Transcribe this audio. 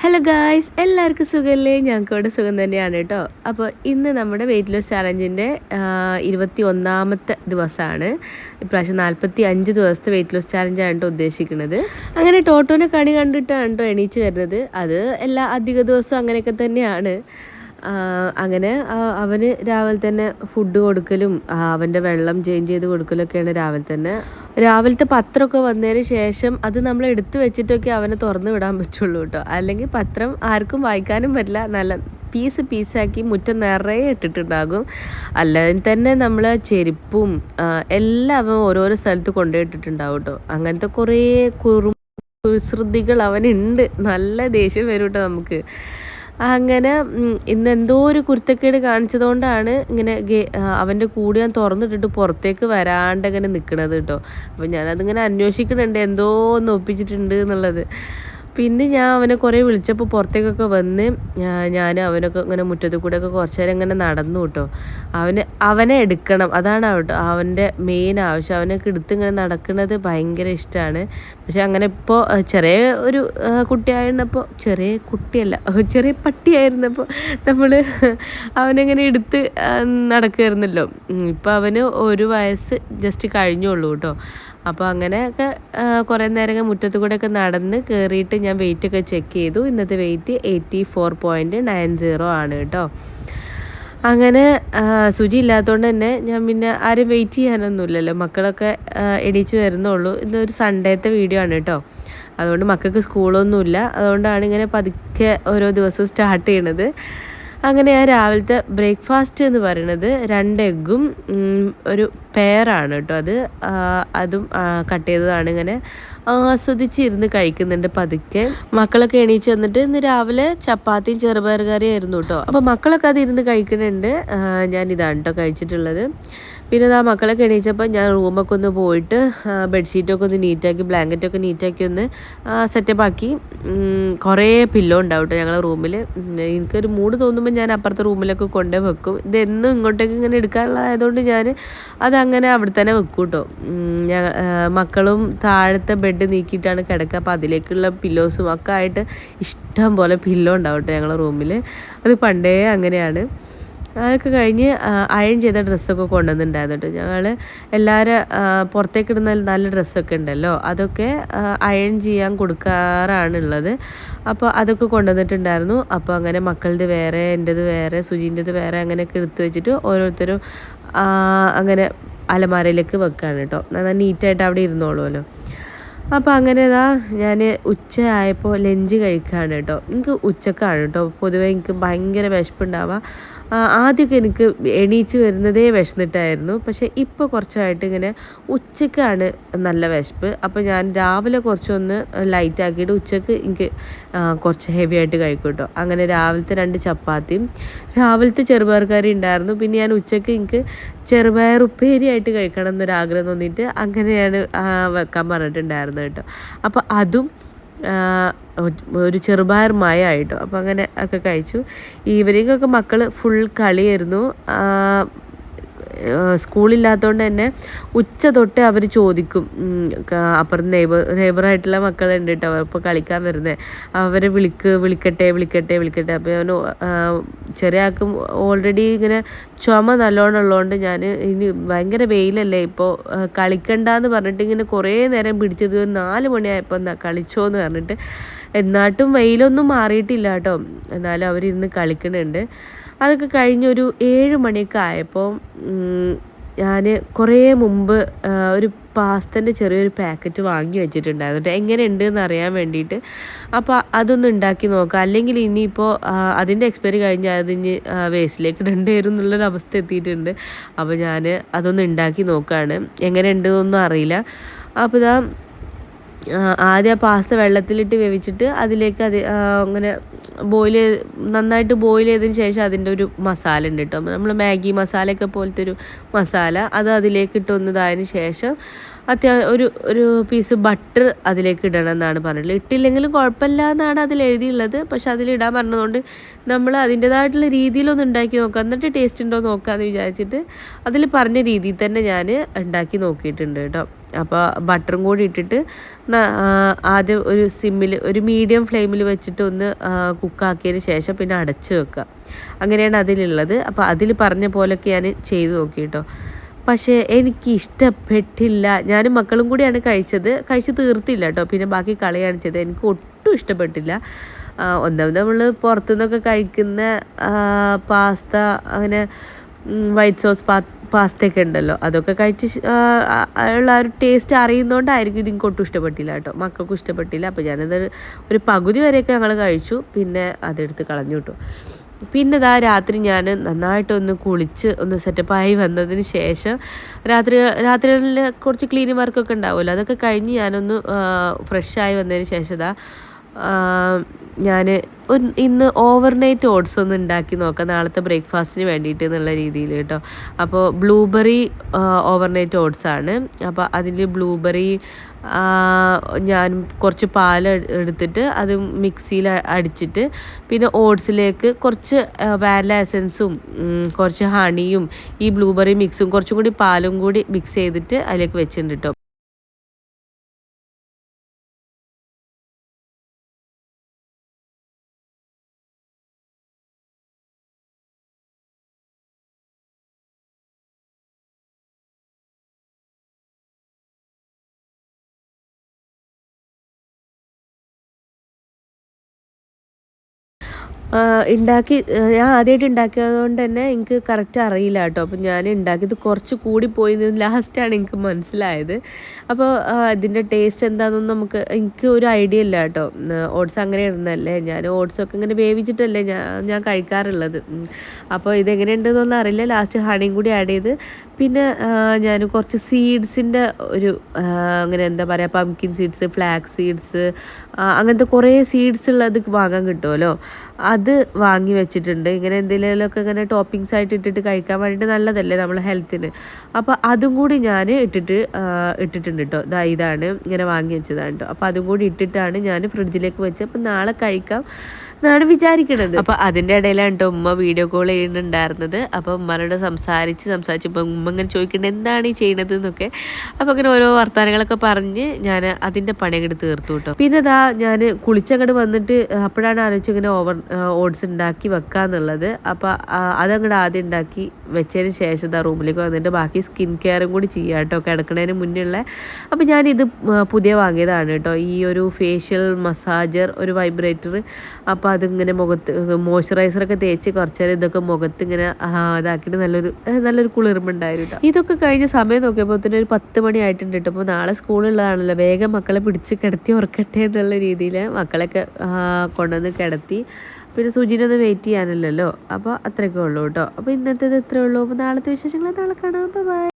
Hello guys, എല്ലാവർക്കും സുഖമല്ലേ? ഞങ്ങൾക്ക് ഇവിടെ സുഖം തന്നെയാണ് കേട്ടോ. അപ്പോൾ ഇന്ന് നമ്മുടെ വെയിറ്റ് ലോസ് ചാലഞ്ചിൻ്റെ 21ാമത്തെ ദിവസമാണ്. ഇപ്രാവശ്യം 45 ദിവസത്തെ വെയിറ്റ് ലോസ് ചാലഞ്ചാണ് കേട്ടോ ഉദ്ദേശിക്കുന്നത്. അങ്ങനെ ടോട്ടോനെ കണി കണ്ടിട്ടാണ് കേട്ടോ എണീച്ച് വരുന്നത്. അത് എല്ലാ അധിക ദിവസവും അങ്ങനെയൊക്കെ തന്നെയാണ്. അങ്ങനെ അവന് രാവിലെ തന്നെ ഫുഡ് കൊടുക്കലും അവൻ്റെ വെള്ളം ചേഞ്ച് ചെയ്ത് കൊടുക്കലൊക്കെയാണ് രാവിലെ തന്നെ. രാവിലത്തെ പത്രമൊക്കെ വന്നതിന് ശേഷം അത് നമ്മൾ എടുത്തു വെച്ചിട്ടൊക്കെ അവനെ തുറന്ന് വിടാൻ പറ്റുള്ളൂ കേട്ടോ. അല്ലെങ്കിൽ പത്രം ആർക്കും വായിക്കാനും പറ്റില്ല. നല്ല പീസാക്കി മുറ്റം നിറയെ ഇട്ടിട്ടുണ്ടാകും. അല്ലാതെ തന്നെ നമ്മൾ ചെരുപ്പും എല്ലാം അവൻ ഓരോരോ സ്ഥലത്ത് കൊണ്ടുപോയിട്ടിട്ടുണ്ടാവും കേട്ടോ. അങ്ങനത്തെ കുറേ കുസൃതികൾ അവനുണ്ട്. നല്ല ദേഷ്യം വരും കേട്ടോ നമുക്ക്. അങ്ങനെ ഇന്ന് എന്തോ ഒരു കുരുത്തക്കേട് കാണിച്ചതുകൊണ്ടാണ് ഇങ്ങനെ അവൻ്റെ കൂടെ ഞാൻ തുറന്നിട്ടിട്ട് പുറത്തേക്ക് വരാണ്ട് ഇങ്ങനെ നിൽക്കണത് കേട്ടോ. അപ്പോൾ ഞാനതിങ്ങനെ അന്വേഷിക്കണുണ്ട് എന്തോ ഒന്ന് ഒപ്പിച്ചിട്ടുണ്ട് എന്നുള്ളത്. പിന്നെ ഞാൻ അവനെ കുറേ വിളിച്ചപ്പോൾ പുറത്തേക്കൊക്കെ വന്ന് ഞാൻ അവനൊക്കെ ഇങ്ങനെ മുറ്റത്ത് കൂടെയൊക്കെ കുറച്ച് നേരം ഇങ്ങനെ നടന്നു കേട്ടോ. അവനെ എടുക്കണം, അതാണ് അവൻ്റെ മെയിൻ ആവശ്യം. അവനൊക്കെ എടുത്ത് ഇങ്ങനെ നടക്കുന്നത് ഭയങ്കര ഇഷ്ടമാണ്. പക്ഷെ അങ്ങനെ ഇപ്പോൾ ചെറിയ ഒരു കുട്ടിയായിരുന്നപ്പോൾ, ചെറിയ കുട്ടിയല്ല ചെറിയ പട്ടിയായിരുന്നപ്പോൾ നമ്മൾ അവനെങ്ങനെ എടുത്ത് നടക്കുമായിരുന്നല്ലോ. ഇപ്പോൾ അവന് 1 വയസ്സ് ജസ്റ്റ് കഴിഞ്ഞുള്ളൂ കേട്ടോ. അപ്പോൾ അങ്ങനെയൊക്കെ കുറേ നേരം മുറ്റത്ത് കൂടെയൊക്കെ നടന്ന് കയറിയിട്ട് ഞാൻ വെയിറ്റൊക്കെ ചെക്ക് ചെയ്തു. ഇന്നത്തെ വെയിറ്റ് 84.90 ആണ് കേട്ടോ. അങ്ങനെ സുചി ഇല്ലാത്തതുകൊണ്ട് തന്നെ ഞാൻ പിന്നെ ആരും വെയിറ്റ് ചെയ്യാനൊന്നുമില്ലല്ലോ. മക്കളൊക്കെ എണീച്ച് വരുന്നുള്ളൂ. ഇന്നൊരു സൺഡേത്തെ വീഡിയോ ആണ് കേട്ടോ. അതുകൊണ്ട് മക്കൾക്ക് സ്കൂളൊന്നുമില്ല. അതുകൊണ്ടാണ് ഇങ്ങനെ പതുക്കെ ഓരോ ദിവസവും സ്റ്റാർട്ട് ചെയ്യണത്. അങ്ങനെ ഞാൻ രാവിലത്തെ ബ്രേക്ക്ഫാസ്റ്റ് എന്ന് പറയുന്നത് 2 എഗ്ഗും ഒരു പെയറാണ് കേട്ടോ. അതും കട്ട് ചെയ്തതാണ്. ഇങ്ങനെ ആസ്വദിച്ചിരുന്ന് കഴിക്കുന്നുണ്ട് പതുക്കെ. മക്കളൊക്കെ എണീച്ച് വന്നിട്ട് ഇന്ന് രാവിലെ ചപ്പാത്തിയും ചെറുപയർ കറിയും ആയിരുന്നു കേട്ടോ. അപ്പോൾ മക്കളൊക്കെ അത് ഇരുന്ന് കഴിക്കുന്നുണ്ട്. ഞാനിതാണ് കേട്ടോ കഴിച്ചിട്ടുള്ളത്. പിന്നെ മക്കളൊക്കെ എണീച്ചപ്പോൾ ഞാൻ റൂമൊക്കെ ഒന്ന് പോയിട്ട് ബെഡ്ഷീറ്റൊക്കെ ഒന്ന് നീറ്റാക്കി, ബ്ലാങ്കറ്റൊക്കെ നീറ്റാക്കി ഒന്ന് സെറ്റപ്പ് ആക്കി. കുറേ പില്ലോ ഉണ്ടാവും കേട്ടോ ഞങ്ങളുടെ റൂമിൽ. എനിക്കൊരു മൂഡ് തോന്നുമ്പോൾ ഞാൻ അപ്പുറത്തെ റൂമിലൊക്കെ കൊണ്ടുപോയി വെക്കും. ഇതെന്നും ഇങ്ങോട്ടേക്ക് ഇങ്ങനെ എടുക്കാനുള്ളതായതുകൊണ്ട് ഞാൻ അതങ്ങനെ അവിടെ തന്നെ വെക്കും കേട്ടോ. മക്കളും താഴത്തെ ബെഡ് നീക്കിയിട്ടാണ് കിടക്കുക. അപ്പോൾ അതിലേക്കുള്ള പില്ലോസും ഒക്കെ ആയിട്ട് ഇഷ്ടം പോലെ പില്ലോ ഉണ്ടാവും കേട്ടോ ഞങ്ങളുടെ റൂമിൽ. അത് പണ്ടേ അങ്ങനെയാണ്. അതൊക്കെ കഴിഞ്ഞ് അയൺ ചെയ്ത ഡ്രസ്സൊക്കെ കൊണ്ടുവന്നിട്ടുണ്ടായിരുന്നു കേട്ടോ. ഞങ്ങൾ എല്ലാവരും പുറത്തേക്ക് ഇടുന്ന നല്ല ഡ്രസ്സൊക്കെ ഉണ്ടല്ലോ, അതൊക്കെ അയൺ ചെയ്യാൻ കൊടുക്കാറാണുള്ളത്. അപ്പോൾ അതൊക്കെ കൊണ്ടുവന്നിട്ടുണ്ടായിരുന്നു. അപ്പോൾ അങ്ങനെ മക്കളുടെ വേറെ, എൻ്റേത് വേറെ, സുജീൻ്റെത് വേറെ, അങ്ങനെയൊക്കെ എടുത്തു വെച്ചിട്ട് ഓരോരുത്തരും അങ്ങനെ അലമാരയിലേക്ക് വെക്കുകയാണ് കേട്ടോ. നന്നായി നീറ്റായിട്ട് അവിടെ ഇരുന്നോളുമല്ലോ. അപ്പോൾ അങ്ങനെ ഞാൻ ഉച്ച ആയപ്പോൾ ലഞ്ച് കഴിക്കുകയാണ് കേട്ടോ. എനിക്ക് ഉച്ചക്കാണ് കേട്ടോ പൊതുവെ എനിക്ക് ഭയങ്കര വിശപ്പുണ്ടാവുക. ആദ്യമൊക്കെ എനിക്ക് എണീച്ച് വരുന്നതേ വിശന്നിട്ടായിരുന്നു. പക്ഷേ ഇപ്പോൾ കുറച്ചായിട്ട് ഇങ്ങനെ ഉച്ചക്കാണ് നല്ല വിശപ്പ്. അപ്പോൾ ഞാൻ രാവിലെ കുറച്ചൊന്ന് ലൈറ്റ് ആക്കിയിട്ട് ഉച്ചക്ക് എനിക്ക് കുറച്ച് ഹെവി ആയിട്ട് കഴിക്കും കേട്ടോ. അങ്ങനെ രാവിലത്തെ 2 ചപ്പാത്തിയും രാവിലത്തെ ചെറുപയർ കറി ഉണ്ടായിരുന്നു. പിന്നെ ഞാൻ ഉച്ചക്ക് എനിക്ക് ചെറുപയർ ഉപ്പേരിയായിട്ട് കഴിക്കണം എന്നൊരാഗ്രഹം തോന്നിയിട്ട് അങ്ങനെയാണ് വെക്കാൻ പറഞ്ഞിട്ടുണ്ടായിരുന്നു കേട്ടോ. അപ്പോൾ അതും ഒരു ചെറുപയർ മയമായിട്ടോ. അപ്പോൾ അങ്ങനെ ഒക്കെ കഴിച്ചു. ഈവനിങ്ങൊക്കെ മക്കൾ ഫുൾ കളിയായിരുന്നു. സ്കൂളില്ലാത്തതുകൊണ്ട് തന്നെ ഉച്ച തൊട്ടേ അവർ ചോദിക്കും. അപ്പുറം നെയ്ബറായിട്ടുള്ള മക്കളുണ്ട് കേട്ടോ ഇപ്പോൾ കളിക്കാൻ വരുന്നത്. അവരെ വിളിക്കട്ടെ. അപ്പോൾ അവന് ചെറിയ ആൾക്കും ഓൾറെഡി ഇങ്ങനെ ചുമ നല്ലോണം ഉള്ളതുകൊണ്ട് ഞാൻ ഇനി ഭയങ്കര വെയിലല്ലേ ഇപ്പോൾ കളിക്കണ്ടെന്ന് പറഞ്ഞിട്ട് ഇങ്ങനെ കുറേ നേരം പിടിച്ചത്. 4 മണിയായപ്പോൾ കളിച്ചോന്ന് പറഞ്ഞിട്ട്. എന്നാട്ടും വെയിലൊന്നും മാറിയിട്ടില്ല കേട്ടോ. എന്നാലും അവരിരുന്ന് കളിക്കുന്നുണ്ട്. അതൊക്കെ കഴിഞ്ഞൊരു 7 മണിയൊക്കെ ആയപ്പോൾ ഞാൻ കുറേ മുമ്പ് ഒരു പാസ്തൻ്റെ ചെറിയൊരു പാക്കറ്റ് വാങ്ങി വെച്ചിട്ടുണ്ടായിരുന്നു. എങ്ങനെ ഉണ്ടെന്ന് അറിയാൻ വേണ്ടിയിട്ട്. അപ്പോൾ അതൊന്ന് ഉണ്ടാക്കി നോക്കാം. അല്ലെങ്കിൽ ഇനിയിപ്പോൾ അതിൻ്റെ എക്സ്പയറി കഴിഞ്ഞാൽ അതിന് വേസ്റ്റിലേക്ക് ഇടേണ്ടി വരും എന്നുള്ളൊരു അവസ്ഥ എത്തിയിട്ടുണ്ട്. അപ്പോൾ ഞാൻ അതൊന്ന് ഉണ്ടാക്കി നോക്കുകയാണ്. എങ്ങനെ ഉണ്ടെന്നൊന്നും അറിയില്ല. അപ്പോൾ ആദ്യം ആ പാസ്ത വെള്ളത്തിലിട്ട് വേവിച്ചിട്ട് അതിലേക്ക് അങ്ങനെ നന്നായിട്ട് ബോയിൽ ചെയ്തതിന് ശേഷം അതിൻ്റെ ഒരു മസാല ഉണ്ട് കേട്ടോ. നമ്മൾ മാഗി മസാലയൊക്കെ പോലത്തെ ഒരു മസാല അതിലേക്ക് ഇട്ടൊന്നതായതിന് ശേഷം ഒരു ഒരു പീസ് ബട്ടർ അതിലേക്ക് ഇടണം എന്നാണ് പറഞ്ഞിട്ടുള്ളത്. ഇട്ടില്ലെങ്കിലും കുഴപ്പമില്ല എന്നാണ് അതിൽ എഴുതിയുള്ളത്. പക്ഷെ അതിലിടാൻ പറഞ്ഞതുകൊണ്ട് നമ്മൾ അതിൻ്റേതായിട്ടുള്ള രീതിയിലൊന്ന് ഉണ്ടാക്കി നോക്കാം, എന്നിട്ട് ടേസ്റ്റ് ഉണ്ടോ നോക്കാമെന്ന് വിചാരിച്ചിട്ട് അതിൽ പറഞ്ഞ രീതിയിൽ തന്നെ ഞാൻ ഉണ്ടാക്കി നോക്കിയിട്ടുണ്ട് കേട്ടോ. അപ്പോൾ ബട്ടറും കൂടി ഇട്ടിട്ട് ആദ്യം ഒരു സിമ്മിൽ ഒരു മീഡിയം ഫ്ലെയിമിൽ വെച്ചിട്ട് ഒന്ന് കുക്കാക്കിയതിന് ശേഷം പിന്നെ അടച്ച് വെക്കുക. അങ്ങനെയാണ് അതിലുള്ളത്. അപ്പോൾ അതിൽ പറഞ്ഞ പോലൊക്കെ ഞാൻ ചെയ്ത് നോക്കി കേട്ടോ. പക്ഷേ എനിക്ക് ഇഷ്ടപ്പെട്ടില്ല. ഞാനും മക്കളും കൂടിയാണ് കഴിച്ച് തീർത്തില്ല കേട്ടോ. പിന്നെ ബാക്കി കളയാണ് ചെയ്തത്. എനിക്ക് ഒട്ടും ഇഷ്ടപ്പെട്ടില്ല. ഒന്നാമത് നമ്മൾ പുറത്തുനിന്നൊക്കെ കഴിക്കുന്ന പാസ്ത, അങ്ങനെ വൈറ്റ് സോസ് പാസ്തയൊക്കെ ഉണ്ടല്ലോ, അതൊക്കെ കഴിച്ച് ഉള്ള ഒരു ടേസ്റ്റ് അറിയുന്നതുകൊണ്ടായിരിക്കും ഇതിങ്ങൾക്ക് ഒട്ടും ഇഷ്ടപ്പെട്ടില്ല കേട്ടോ. മക്കൾക്കും ഇഷ്ടപ്പെട്ടില്ല. അപ്പോൾ ഞാനത് ഒരു പകുതി വരെയൊക്കെ ഞങ്ങൾ കഴിച്ചു, പിന്നെ അതെടുത്ത് കളഞ്ഞു കേട്ടോ. പിന്നെ രാത്രി ഞാൻ നന്നായിട്ടൊന്ന് കുളിച്ച് ഒന്ന് സെറ്റപ്പായി വന്നതിന് ശേഷം രാത്രിയിൽ കുറച്ച് ക്ലീനിങ് വർക്കൊക്കെ ഉണ്ടാവുമല്ലോ, അതൊക്കെ കഴിഞ്ഞ് ഞാനൊന്ന് ഫ്രഷായി വന്നതിന് ശേഷം ഞാൻ ഇന്ന് ഓവർനൈറ്റ് ഓട്സ് ഒന്ന് ഉണ്ടാക്കി നോക്കാം, നാളത്തെ ബ്രേക്ക്ഫാസ്റ്റിന് വേണ്ടിയിട്ട് എന്നുള്ള രീതിയിൽ കേട്ടോ. അപ്പോൾ ബ്ലൂബെറി ഓവർനൈറ്റ് ഓട്സ് ആണ്. അപ്പോൾ അതിൽ ബ്ലൂബെറി ഞാൻ കുറച്ച് പാൽ എടുത്തിട്ട് അത് മിക്സിയിൽ അടിച്ചിട്ട് പിന്നെ ഓട്സിലേക്ക് കുറച്ച് വാനില എസൻസും കുറച്ച് ഹണിയും ഈ ബ്ലൂബെറി മിക്സും കുറച്ചും കൂടി പാലും കൂടി മിക്സ് ചെയ്തിട്ട് അതിലേക്ക് വെച്ചിട്ടുണ്ട് കേട്ടോ. ഞാൻ ആദ്യമായിട്ട് ഉണ്ടാക്കിയത് കൊണ്ട് തന്നെ എനിക്ക് കറക്റ്റ് അറിയില്ല കേട്ടോ. അപ്പോൾ ഞാൻ ഉണ്ടാക്കിയത് കുറച്ച് കൂടിപ്പോയി ലാസ്റ്റാണ് എനിക്ക് മനസ്സിലായത്. അപ്പോൾ ഇതിൻ്റെ ടേസ്റ്റ് എന്താണെന്നൊന്നും എനിക്ക് ഒരു ഐഡിയ ഇല്ല കേട്ടോ. ഓട്സ് അങ്ങനെ ഇടുന്നതല്ലേ, ഞാൻ ഓട്സൊക്കെ ഇങ്ങനെ വേവിച്ചിട്ടല്ലേ ഞാൻ കഴിക്കാറുള്ളത്. അപ്പോൾ ഇതെങ്ങനെയുണ്ടെന്നൊന്നും അറിയില്ല. ലാസ്റ്റ് ഹണിയും കൂടി ആഡ് ചെയ്ത് പിന്നെ ഞാൻ കുറച്ച് സീഡ്സിൻ്റെ ഒരു അങ്ങനെ എന്താ പറയുക, പംകിൻ സീഡ്സ്, ഫ്ലാക്സ് സീഡ്സ്, അങ്ങനത്തെ കുറേ സീഡ്സ് ഉള്ളത് വാങ്ങാൻ കിട്ടുമല്ലോ, അത് വാങ്ങി വെച്ചിട്ടുണ്ട്. ഇങ്ങനെ എന്തെങ്കിലുമൊക്കെ ഇങ്ങനെ ടോപ്പിങ്സ് ആയിട്ട് ഇട്ടിട്ട് കഴിക്കാൻ വേണ്ടിയിട്ട് നല്ലതല്ലേ നമ്മളെ ഹെൽത്തിന്. അപ്പോൾ അതും കൂടി ഞാൻ ഇട്ടിട്ടുണ്ട് കേട്ടോ. ഇതാണ് ഇങ്ങനെ വാങ്ങി വെച്ചതാണ് കേട്ടോ. അപ്പോൾ അതും കൂടി ഇട്ടിട്ടാണ് ഞാൻ ഫ്രിഡ്ജിലേക്ക് വെച്ചത്. അപ്പോൾ നാളെ കഴിക്കാം എന്നാണ് വിചാരിക്കുന്നത്. അപ്പോൾ അതിൻ്റെ ഇടയിലാണ് കേട്ടോ ഉമ്മ വീഡിയോ കോൾ ചെയ്യുന്നുണ്ടായിരുന്നത്. അപ്പോൾ ഉമ്മനോട് സംസാരിച്ചപ്പോൾ ഉമ്മ ഇങ്ങനെ ചോദിക്കേണ്ടത് എന്താണ് ഈ ചെയ്യണത് എന്നൊക്കെ. അപ്പോൾ അങ്ങനെ ഓരോ വർത്തമാനങ്ങളൊക്കെ പറഞ്ഞ് ഞാൻ അതിൻ്റെ പണിയങ്ങോട്ട് തീർത്തു കേട്ടോ. പിന്നെ ഞാൻ കുളിച്ചങ്ങോട്ട് വന്നിട്ട് അപ്പോഴാണ് ആലോചിച്ച് ഇങ്ങനെ ഓട്സ് ഉണ്ടാക്കി വെക്കാന്നുള്ളത്. അപ്പോൾ അതങ്ങോട്ട് ആദ്യം ഉണ്ടാക്കി വെച്ചതിന് ശേഷം റൂമിലേക്ക് വന്നിട്ട് ബാക്കി സ്കിൻ കെയറും കൂടി ചെയ്യാം കേട്ടോ, കിടക്കുന്നതിന് മുന്നേ. അപ്പോൾ ഞാനിത് പുതിയ വാങ്ങിയതാണ് കേട്ടോ, ഈ ഒരു ഫേഷ്യൽ മസാജർ, ഒരു വൈബ്രേറ്റർ. അപ്പോൾ അതിങ്ങനെ മുഖത്ത് മോയ്സ്ചറൈസറൊക്കെ തേച്ച് കുറച്ച് നേരം ഇതൊക്കെ മുഖത്ത് ഇങ്ങനെ ഇതാക്കിയിട്ട് നല്ലൊരു കുളിർമുണ്ടായിരുന്നു കേട്ടോ. ഇതൊക്കെ കഴിഞ്ഞ സമയം നോക്കിയപ്പോൾ തന്നെ ഒരു 10 മണി ആയിട്ടുണ്ട് കേട്ടോ. അപ്പോൾ നാളെ സ്കൂളുള്ളതാണല്ലോ, വേഗം മക്കളെ പിടിച്ച് കിടത്തി ഉറക്കട്ടെ എന്നുള്ള രീതിയിൽ മക്കളൊക്കെ കൊണ്ടുവന്ന് കിടത്തി. പിന്നെ സുജിനൊന്നും വെയിറ്റ് ചെയ്യാനില്ലല്ലോ. അപ്പോൾ അത്രയൊക്കെ ഉള്ളൂ കേട്ടോ. അപ്പോൾ ഇന്നത്തേത് ഇത്രയേ ഉള്ളൂ. അപ്പോൾ നാളത്തെ വിശേഷങ്ങൾ നാളെ കാണാം. ബൈ.